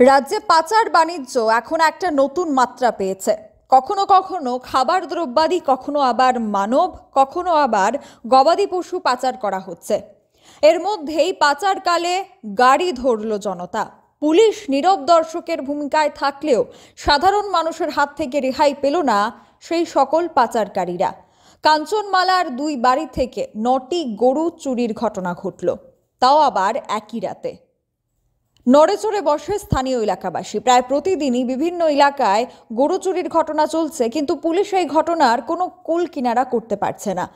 রাজ্যে পাচার বাণিজ্য এখন একটা নতুন মাত্রা পেয়েছে। কখনো কখনো খাবার দ্রব্যাদি, কখনো আবার মানব, কখনো আবার গবাদি পশু পাচার করা হচ্ছে। এর মধ্যেই পাচারকালে গাড়ি ধরল জনতা। পুলিশ নীরব দর্শকের ভূমিকায় থাকলেও সাধারণ মানুষের হাত থেকে রেহাই পেল না সেই সকল পাচারকারীরা। কাঞ্চনমালার দুই বাড়ি থেকে 9টি গরু চুরির ঘটনা ঘটল, তাও আবার একই রাতে। নড়েচড়ে বসে স্থানীয় এলাকাবাসী। প্রায় প্রতিদিনই বিভিন্ন এলাকায় গরু চুরির ঘটনা চলছে, কিন্তু পুলিশ এই ঘটনার কোনো কুল কিনারা করতে পারছে না।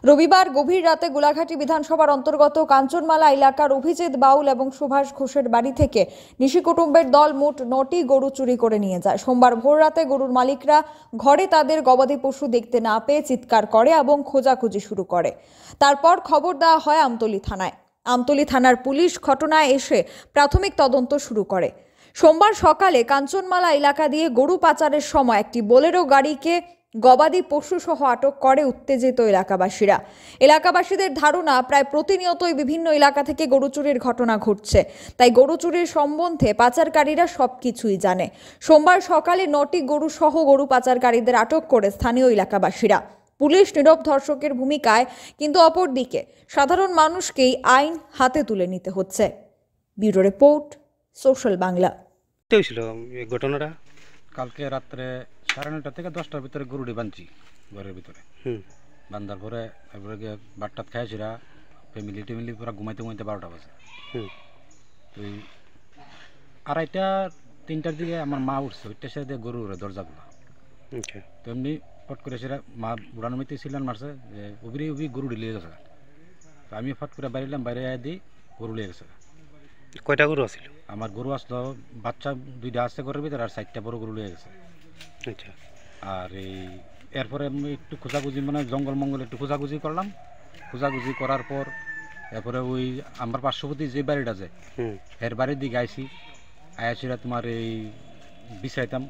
রবিবার গভীর রাতে গোলাঘাটি বিধানসভার অন্তর্গত কাঞ্চনমালা এলাকার অভিজিৎ বাউল এবং সুভাষ ঘোষের বাড়ি থেকে নিশি কুটুম্বের দল মোট 9টি গরু চুরি করে নিয়ে যায়। সোমবার ভোর রাতে গরুর মালিকরা ঘরে তাদের গবাদি পশু দেখতে না পেয়ে চিৎকার করে এবং খোঁজাখুঁজি শুরু করে। তারপর খবর দেওয়া হয় আমতলী থানায়। আমতলী থানার পুলিশ ঘটনায় এসে প্রাথমিক তদন্ত শুরু করে। সোমবার সকালে কাঞ্চনমালা এলাকা দিয়ে গরু পাচারের সময় একটি বোলেরো গাড়িকে গবাদি পশু সহ আটক করে উত্তেজিত এলাকাবাসীরা। এলাকাবাসীদের ধারণা, প্রায় প্রতিনিয়তই বিভিন্ন এলাকা থেকে গরু চুরির ঘটনা ঘটছে, তাই গরু চুরির সম্বন্ধে পাচারকারীরা সবকিছুই জানে। সোমবার সকালে 9টি গরু সহ গরু পাচারকারীদের আটক করে স্থানীয় এলাকাবাসীরা। পুলিশ নীরব ধর্ষকের ভূমিকায়, কিন্তু অপরদিকে সাধারণ মানুষকেই আইন হাতে তুলে নিতে হচ্ছে। Bureau report, social Bangla. হয়েছিল এই ঘটনাটা কালকে রাত্রে 9:30 থেকে 10টার ভিতরে গরুটি বাঁধছি ঘরের ভিতরে। বান্ধার পরে তারপরে গিয়ে বাটটাত খাইছিরা ফ্যামিলি পুরো ঘুমাইতে 12টা বাজে। তো 2:30-3টার দিকে আমার মা উঠছে, ওইটার সাথে গরু উড়ে দরজাগুলো। তো এমনি ফট করে সেটা মা উড়ানো মিতে ছিলেন মারছে যে উবি গরু লিয়ে গেছে। তো আমি ফট করে বাইরে দিই, গরু লিয়ে গেছে। কয়টা গরু আছিল? আমার গরু আসলো বাচ্চা 2টা আসছে ঘরের ভিতরে, আর 4টা বড় গরু লিয়ে গেছে। আচ্ছা। আর এরপরে আমি একটু খোঁজাখুঁজি, মানে জঙ্গল একটু খোঁজাখুঁজি করলাম। খোঁজাখুঁজি করার পর এরপরে ওই আমার পার্শ্ববর্তী যে বাড়িটা আছে এর বাড়ির দিকে আইসিরা তোমার এই বিছাইতাম,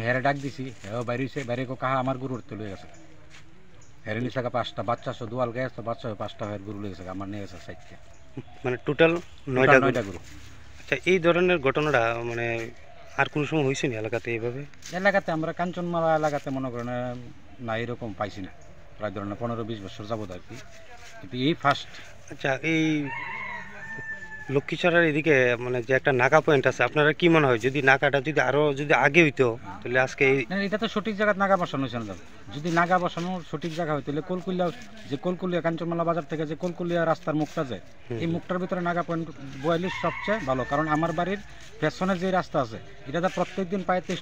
হেরে ডাক দিছি, হ্যাঁ বাইরে কাহা আমার গরু উঠতে লয়ে গেছে। হেরে নিচে 5টা বাচ্চা সহ দোয়াল গেছে, বাচ্চা 5টা হের গরু লেগে গেছে, আমার নিয়ে গেছে 4টা, মানে টোটাল 9টা গরু। আচ্ছা, এই ধরনের ঘটনাটা মানে আর কোন সময় হয়েছে না এলাকাতে? এইভাবে এলাকাতে আমরা কাঞ্চনমালা এলাকাতে মনে করেন না এরকম পাইছি না, প্রায় ধরেন 15-20 বছর যাবত আর কি, কিন্তু এই ফার্স্ট। আচ্ছা, এই লক্ষ্মীছড়ার এদিকে মানে যে একটা নাকা পয়েন্ট আছে, আপনারা কি মনে হয় যদি নাকাটা যদি আরো আগে হইতো তাহলে আজকে এটা তো সঠিক জায়গায় নাগা বসানো হয়েছে না। যদি নাগা বসানো সঠিক জায়গা হয় তাহলে কলকুলিয়া কাঞ্চনমালা বাজার থেকে যে কলকুলিয়া রাস্তার মুখটা যায়, এই মুখটার ভিতরে নাগা পয়েন্ট বয়াইলে সবচেয়ে ভালো। কারণ আমার বাড়ির পেছনের যে রাস্তা আছে এটাতে প্রত্যেক দিন 35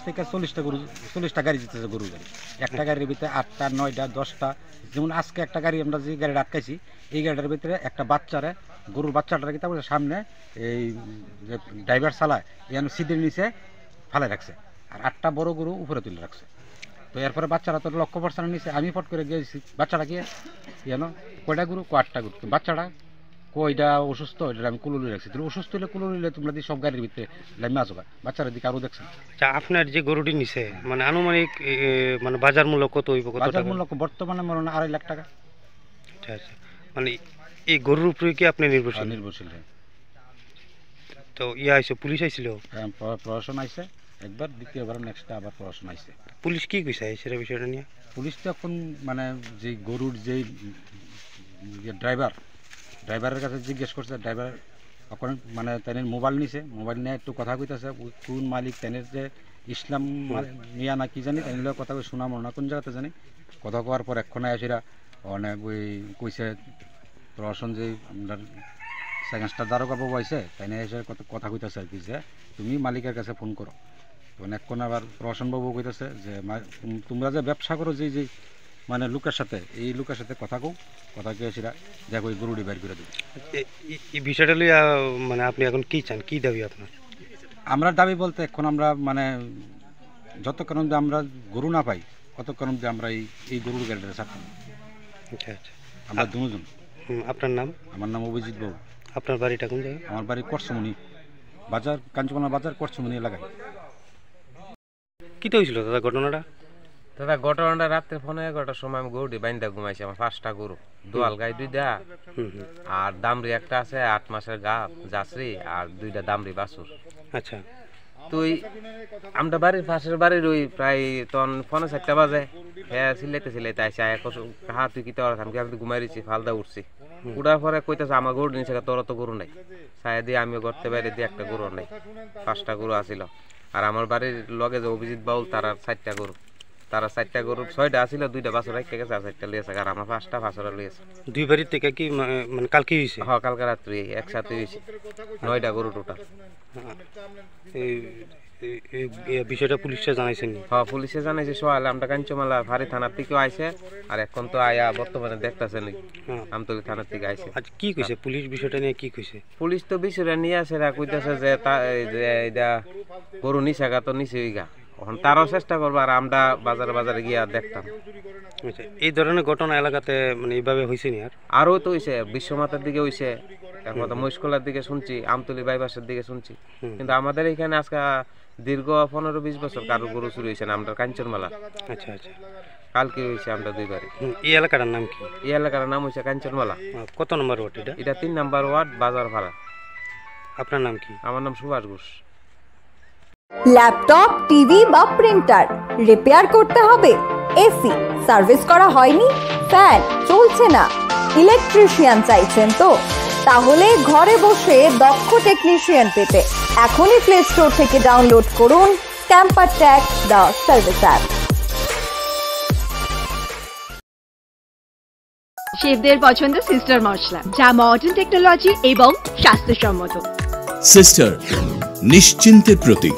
থেকে 40টা গাড়ি যেতেছে, গরু গাড়ি। একটা গাড়ির ভিতরে 8টা 9টা 10টা। যেমন আজকে একটা গাড়ি, আমরা যে গাড়িটা আটকাইছি এই গাড়িটার ভিতরে একটা বাচ্চারে, গরুর বাচ্চাটার কি তারপরে সামনে এই যে ড্রাইভার চালায় এখানে সিটের নিচে ফালাই রাখছে, আর 8টা বড় গরু উপরে তুলে রাখছে। তো এরপরে বাচ্চারা তো লক্ষ্য পড়ছে না নিচে। আমি ফট করে গিয়েছি, বাচ্চাটা কি জানো কয়টা গরু? 8টা গরু। বাচ্চাটা কয়টা অসুস্থ, এটা আমি কুলুলি রাখছি। তুমি অসুস্থ হলে কুলুলিলে তোমরা দিয়ে সব গাড়ির ভিতরে লাইমে আসো, বাচ্চারা দিকে আরও দেখছেন। আচ্ছা, আপনার যে গরুটি নিছে মানে আনুমানিক মানে বাজার মূল্য কত হইব? বাজার মূল্য বর্তমানে মনে হয় 2.5 লাখ টাকা। আচ্ছা আচ্ছা, মানে এই গরুর উপরে কি আপনি নির্ভরশীল? তো আইসো, পুলিশ আইছিল? হ্যাঁ, প্রশাসন আইছে একবার, দ্বিতীয়বার নেক্সট আবার প্রশাসন আইছে। পুলিশ কি কইছে সেটা বিষয়টা নিয়ে? পুলিশ তো এখন মানে যে গরুর যে ড্রাইভারের কাছে জিজ্ঞেস করছে, ড্রাইভার এখন মানে তাদের মোবাইল নিছে, মোবাইল নিয়ে একটু কথা কইতেছে কোন মালিক, তাদের যে ইসলাম মিয়া না কি জানি, তাদের কথা শোনাম না কোন জায়গাতে জানি। কথা কওয়ার পর এক্ষণে আসিরা মানে ওই কইছে প্রশাসন যে সেকেন্ড স্টার দারোগা বাবু আইসে, তাই নিয়ে এসে কথা কইতেছে আর কি, যে তুমি মালিকের কাছে ফোন করো। তখন এখন আবার প্রশাসন বাবু কইতেছে যে তোমরা যে ব্যবসা করো যে মানে লোকের সাথে, এই লোকের সাথে কথা কে সেটা দেখো এই গরুটি বের করে দেবে। এই বিষয়টা লইয়া মানে আপনি এখন কি চান, কি দাবি আপনার? আমরা দাবি বলতে এখন আমরা মানে যতক্ষণ যে আমরা গরু না পাই ততক্ষণ যে আমরা এই গরুর গাড়িটা ছাড়তাম। আচ্ছা আচ্ছা, আমরা দুজন। আপনার নাম? আমার নাম অভিজিৎ বাবু। আপনার বাড়িটা কোন জায়গায়? আমার বাড়ি করসমুনি বাজার, কাঞ্চনমালা বাজার করসমুনি এলাকায়। কী তো হয়েছিল দাদা ঘটনাটা? দাদা ঘটনাটা রাত্রে 11:30টার সময় আমি গরুটি বাইন্দা ঘুমাইছি। আমার 5টা গরু, দোয়াল গাই 2টা আর দামরি একটা আছে 8 মাসের গা জাসরি, আর 2টা দামরি বাছুর। আচ্ছা, তুই আমরা বাড়ির পাশের বাড়ির ওই প্রায় তখন 4:30 বাজে হ্যাঁ সিলাইতে আইসি হা তুই কি তোর আমি ঘুমাই রয়েছি, ফালদা উঠছি। উঠার পরে কইতেছে আমার গরু নিচে, তোর তো গরু নাই। ছায়া দিয়ে আমিও করতে বাইরে দিয়ে একটা গরু নাই, 5টা গরু আসিল। আর আমার বাড়ির লগে যে অভিজিৎ বাউল তার 4টা গরু, তারা 4টা গরু 6টা আসিল, 2টা বাছুর রেখে গেছে, আর 4টা লিয়েছে। আর আমার 5টা বাছুর লিয়েছে। দুই বাড়ির থেকে কি মানে কালকে হয়েছে? হ্যাঁ, কালকে রাত্রি একসাথে হয়েছে, 9টা গরু টোটাল। এই বিষয়টা পুলিশে জানাইছেন? হ্যাঁ, পুলিশে জানাইছে সকালে। আমরা কাঞ্চমালা ফাঁড়ি থানার থেকেও আইছে, আর এখন তো আয়া বর্তমানে দেখতেছেন আমতলী থানার থেকে আইছে। আচ্ছা, কি কইছে পুলিশ বিষয়টা নিয়ে? কি কইছে পুলিশ? তো বিষয়টা নিয়ে আসে, কইতেছে যে এটা গরু নিশাগা তো নিচে গা, এখন তারও চেষ্টা করবো, আর আমরা বাজারে গিয়া দেখতাম। আচ্ছা, এই ধরনের ঘটনা এলাকাতে মানে এইভাবে হয়েছে নি? আরও তো হইছে, বিশ্বমাতার দিকে হইছে, একমাত্র মহিষকলার দিকে শুনছি, আমতলী বাইপাসের দিকে শুনছি। কিন্তু আমাদের এখানে আজকে দীর্ঘ 15-20 বছর কারো গরু চুরি হয়েছে না, আমরা কাঞ্চনমালা। আচ্ছা আচ্ছা, কালকে হয়েছে আমরা 2 বারে। এই এলাকাটার নাম কি? এই এলাকার নাম হয়েছে কাঞ্চনমালা। কত নম্বর ওয়ার্ড এটা? এটা 3 নম্বর ওয়ার্ড, বাজার ভাড়া। আপনার নাম কি? আমার নাম সুভাষ ঘোষ। ল্যাপটপ, টিভি বা প্রিন্টার রিপেয়ার করতে হবে, এসি সার্ভিস করা হয়নি, ফ্যান চলছে না, ইলেকট্রিশিয়ান চাইছেন তো? তাহলে ঘরে বসে দক্ষ টেকনিশিয়ান পেতে এখনই প্লে স্টোর থেকে ডাউনলোড করুন temper take the service app. শেফদের পছন্দ সিস্টার মশলা, যা মডার্ন টেকনোলজি এবং স্বাস্থ্যসম্মত। সিস্টার, নিশ্চিন্তের প্রতীক।